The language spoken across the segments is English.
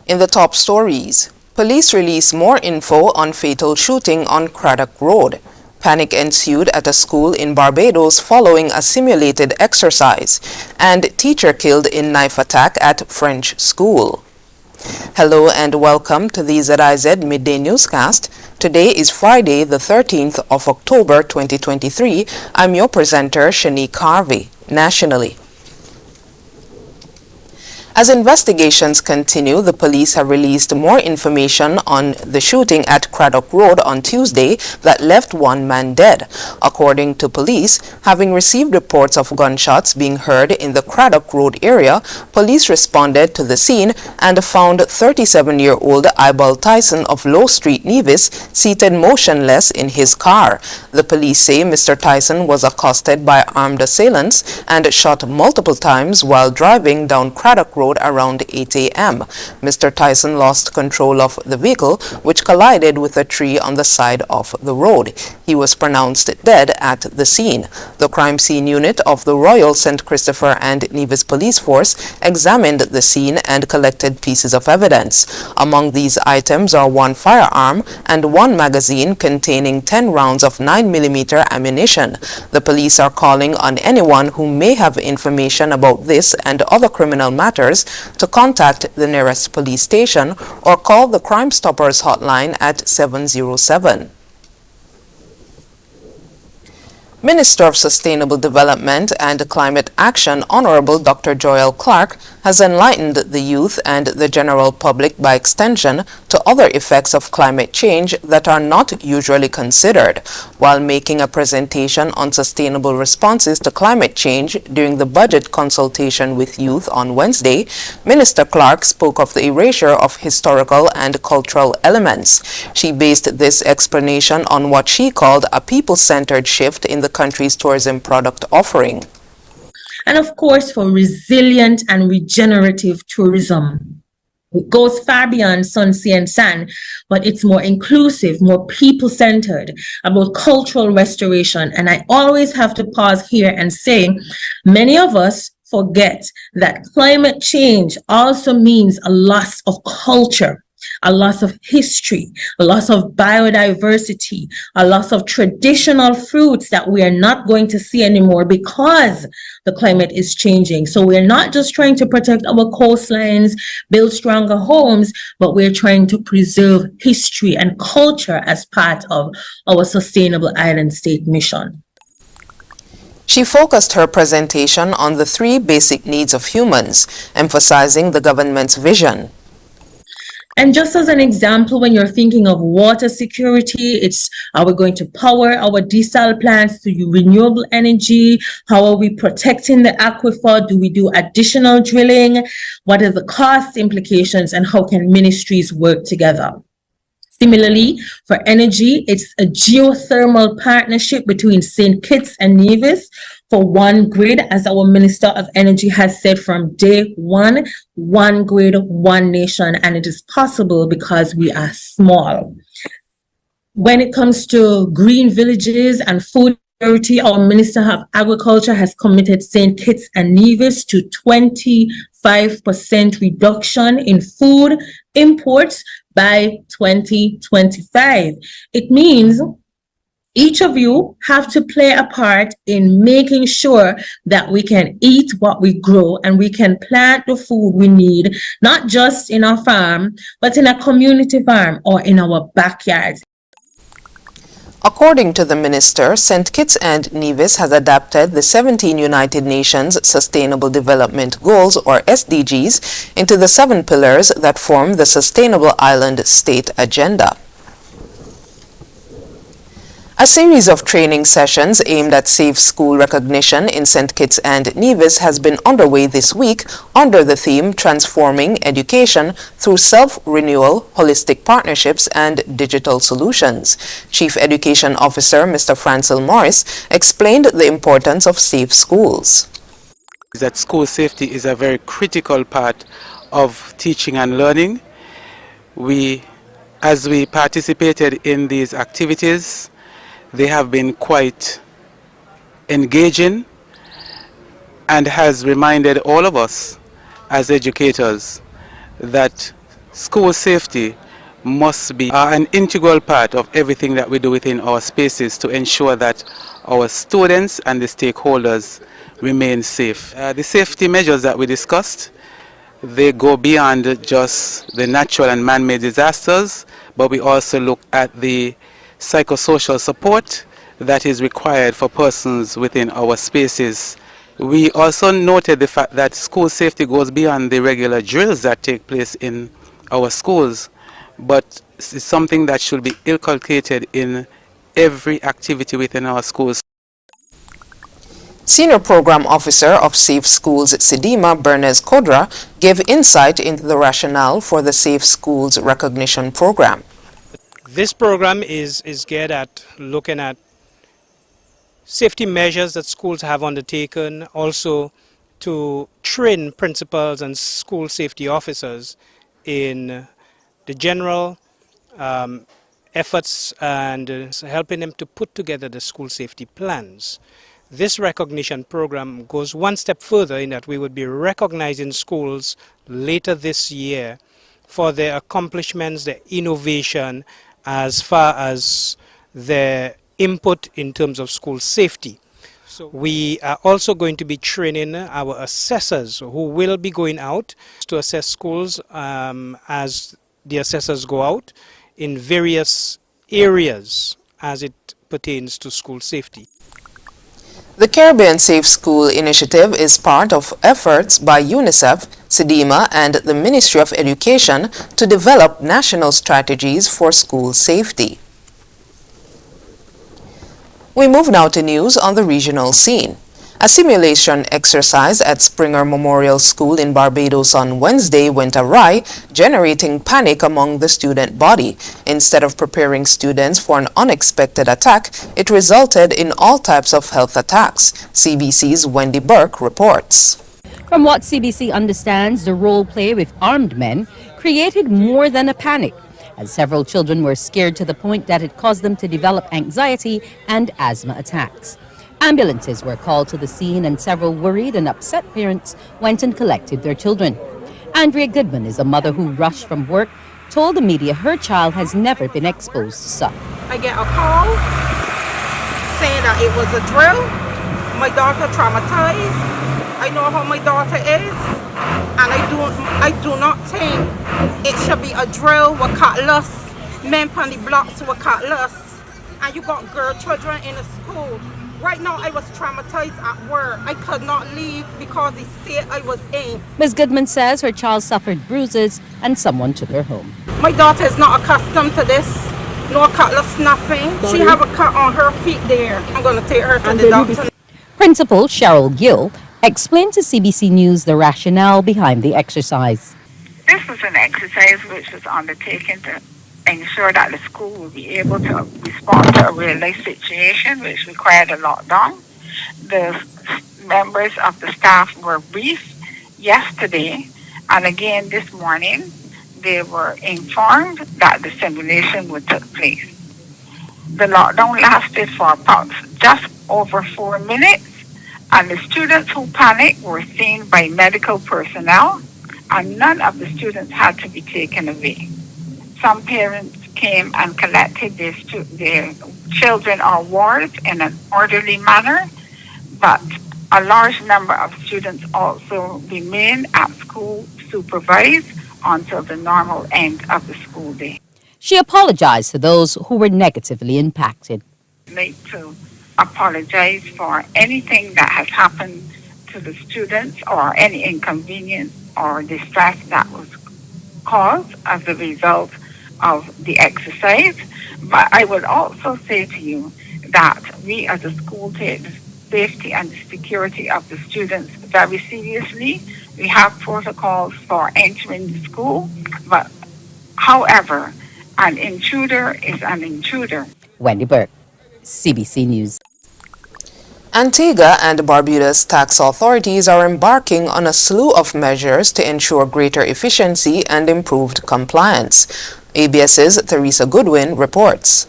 In the top stories, police release more info on fatal shooting on Craddock Road. Panic ensued at a school in Barbados following a simulated exercise, and teacher killed in knife attack at French school. Hello and welcome to the ZIZ Midday Newscast. Today is Friday, the 13th of October 2023. I'm your presenter, Shanique Harvey. Nationally, as investigations continue, the police have released more information on the shooting at Craddock Road on Tuesday that left one man dead. According to police, having received reports of gunshots being heard in the Craddock Road area, police responded to the scene and found 37-year-old Ibal Tyson of Low Street, Nevis, seated motionless in his car. The police say Mr. Tyson was accosted by armed assailants and shot multiple times while driving down Craddock Road around 8 a.m. Mr. Tyson lost control of the vehicle, which collided with a tree on the side of the road. He was pronounced dead at the scene. The crime scene unit of the Royal St. Christopher and Nevis Police Force examined the scene and collected pieces of evidence. Among these items are one firearm and one magazine containing 10 rounds of 9mm ammunition. The police are calling on anyone who may have information about this and other criminal matters to contact the nearest police station or call the Crime Stoppers hotline at 707. Minister of Sustainable Development and Climate Action, Honorable Dr. Joel Clark, has enlightened the youth and the general public by extension to other effects of climate change that are not usually considered. While making a presentation on sustainable responses to climate change during the budget consultation with youth on Wednesday, Minister Clark spoke of the erasure of historical and cultural elements. She based this explanation on what she called a people-centered shift in the country's tourism product offering. And of course, for resilient and regenerative tourism. It goes far beyond sun, sea, and sand, but it's more inclusive, more people-centered, about cultural restoration. And I always have to pause here and say, many of us forget that climate change also means a loss of culture, a loss of history, a loss of biodiversity, a loss of traditional fruits that we are not going to see anymore because the climate is changing. So we're not just trying to protect our coastlines, build stronger homes, but we're trying to preserve history and culture as part of our Sustainable Island State mission. She focused her presentation on the three basic needs of humans, emphasizing the government's vision. And just as an example, when you're thinking of water security, it's are we going to power our desal plants to renewable energy? How are we protecting the aquifer? Do we do additional drilling? What are the cost implications and how can ministries work together? Similarly, for energy, it's a geothermal partnership between St. Kitts and Nevis for one grid, as our Minister of Energy has said from day one, one grid, one nation, and it is possible because we are small. When it comes to green villages and food security, our Minister of Agriculture has committed St. Kitts and Nevis to 25% reduction in food imports by 2025. It means each of you have to play a part in making sure that we can eat what we grow and we can plant the food we need, not just in our farm, but in a community farm or in our backyards. According to the minister, St. Kitts and Nevis has adapted the 17 United Nations Sustainable Development Goals, or SDGs, into the 7 pillars that form the Sustainable Island State Agenda. A series of training sessions aimed at safe school recognition in St. Kitts and Nevis has been underway this week under the theme Transforming Education Through Self-Renewal, Holistic Partnerships and Digital Solutions. Chief Education Officer Mr. Francil Morris explained the importance of safe schools. That school safety is a very critical part of teaching and learning. As we participated in these activities, they have been quite engaging and has reminded all of us as educators that school safety must be an integral part of everything that we do within our spaces to ensure that our students and the stakeholders remain safe. The safety measures that we discussed, they go beyond just the natural and man-made disasters, but we also look at the psychosocial support that is required for persons within our spaces. We also noted the fact that school safety goes beyond the regular drills that take place in our schools, but it's something that should be inculcated in every activity within our schools. Senior Program Officer of Safe Schools Sidima, Bernes Kodra, gave insight into the rationale for the Safe Schools Recognition Program. This program is geared at looking at safety measures that schools have undertaken, also to train principals and school safety officers in the general efforts and helping them to put together the school safety plans. This recognition program goes one step further in that we would be recognizing schools later this year for their accomplishments, their innovation, as far as their input in terms of school safety. So we are also going to be training our assessors who will be going out to assess schools as the assessors go out in various areas as it pertains to school safety. The Caribbean Safe School Initiative is part of efforts by UNICEF, Sidima, and the Ministry of Education to develop national strategies for school safety. We move now to news on the regional scene. A simulation exercise at Springer Memorial School in Barbados on Wednesday went awry, generating panic among the student body. Instead of preparing students for an unexpected attack, it resulted in all types of health attacks. CBC's Wendy Burke reports. From what CBC understands, the role play with armed men created more than a panic, as several children were scared to the point that it caused them to develop anxiety and asthma attacks. Ambulances were called to the scene and several worried and upset parents went and collected their children. Andrea Goodman is a mother who rushed from work, told the media her child has never been exposed to such. I get a call saying that it was a drill. My daughter traumatized. I know how my daughter is, and I do not think it should be a drill with cutlass. Men on the blocks with cutlass, and you got girl children in the school. Right now, I was traumatized at work. I could not leave because the state I was in. Ms. Goodman says her child suffered bruises and someone took her home. My daughter is not accustomed to this. No cutlass, nothing. She have a cut on her feet there. I'm going to take her to the doctor. Principal Cheryl Gill explained to CBC News the rationale behind the exercise. This was an exercise which was undertaken to ensure that the school will be able to respond to a real-life situation which required a lockdown. The members of the staff were briefed yesterday, and again this morning they were informed that the simulation would take place. The lockdown lasted for about just over 4 minutes, and the students who panicked were seen by medical personnel, and none of the students had to be taken away. Some parents came and collected their children or wards in an orderly manner, but a large number of students also remain at school supervised until the normal end of the school day. She apologized to those who were negatively impacted. I'd like to apologize for anything that has happened to the students or any inconvenience or distress that was caused as a result of the exercise. But I would also say to you that we as a school take the safety and security of the students very seriously. We have protocols for entering the school, but however, an intruder is an intruder. Wendy Burke, CBC News. Antigua and Barbados tax authorities are embarking on a slew of measures to ensure greater efficiency and improved compliance. ABS's Theresa Goodwin reports.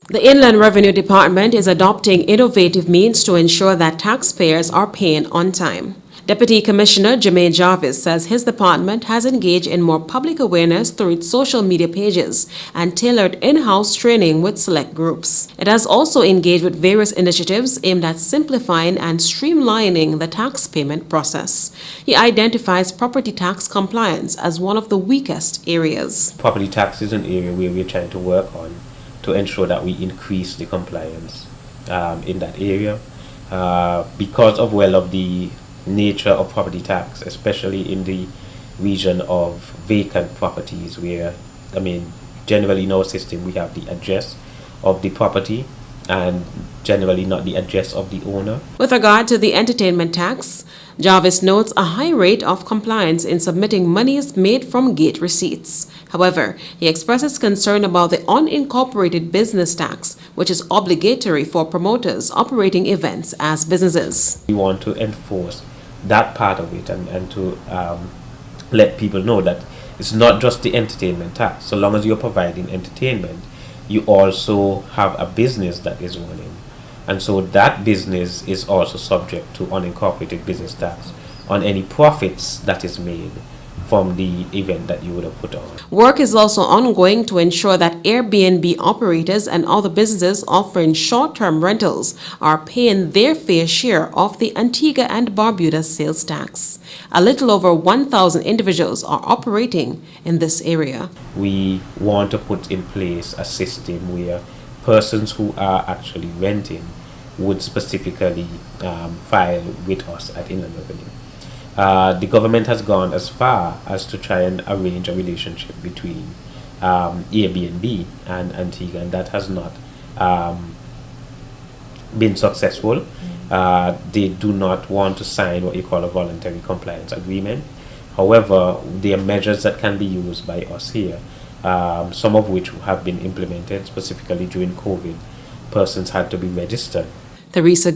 The Inland Revenue Department is adopting innovative means to ensure that taxpayers are paying on time. Deputy Commissioner Jermaine Jarvis says his department has engaged in more public awareness through its social media pages and tailored in-house training with select groups. It has also engaged with various initiatives aimed at simplifying and streamlining the tax payment process. He identifies property tax compliance as one of the weakest areas. Property tax is an area where we're trying to work on to ensure that we increase the compliance in that area because of the nature of property tax, especially in the region of vacant properties where, generally in our system we have the address of the property and generally not the address of the owner. With regard to the entertainment tax, Jarvis notes a high rate of compliance in submitting monies made from gate receipts. However, he expresses concern about the unincorporated business tax, which is obligatory for promoters operating events as businesses. We want to enforce that part of it and to let people know that it's not just the entertainment tax. So long as you're providing entertainment, you also have a business that is running. And so that business is also subject to unincorporated business tax on any profits that is made from the event that you would have put on. Work is also ongoing to ensure that Airbnb operators and other businesses offering short-term rentals are paying their fair share of the Antigua and Barbados sales tax. A little over 1,000 individuals are operating in this area. We want to put in place a system where persons who are actually renting would specifically file with us at Inland Revenue. The government has gone as far as to try and arrange a relationship between Airbnb and Antigua, and that has not been successful. They do not want to sign what you call a voluntary compliance agreement. However, there are measures that can be used by us here, some of which have been implemented specifically during COVID. Persons had to be registered. Teresa